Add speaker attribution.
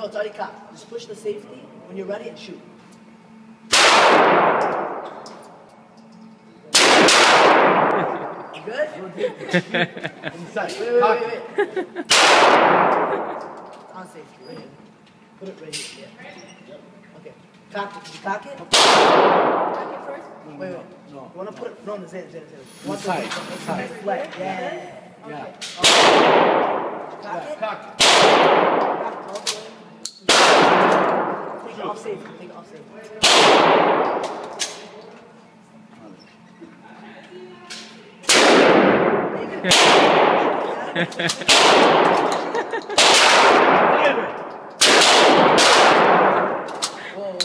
Speaker 1: No, it's already cocked. Just push the safety. When you're ready, and shoot. You good? Inside. Wait. On safety, right here. Put it right here. Yeah. Okay. Cock it. Did you cock it? Cock it first? Wait. No. You want to put it? No, Zan.
Speaker 2: Inside.
Speaker 1: Flat. Yeah.
Speaker 2: Yeah.
Speaker 1: Cock it?
Speaker 2: Cock it.
Speaker 1: Take it off safety. Whoa.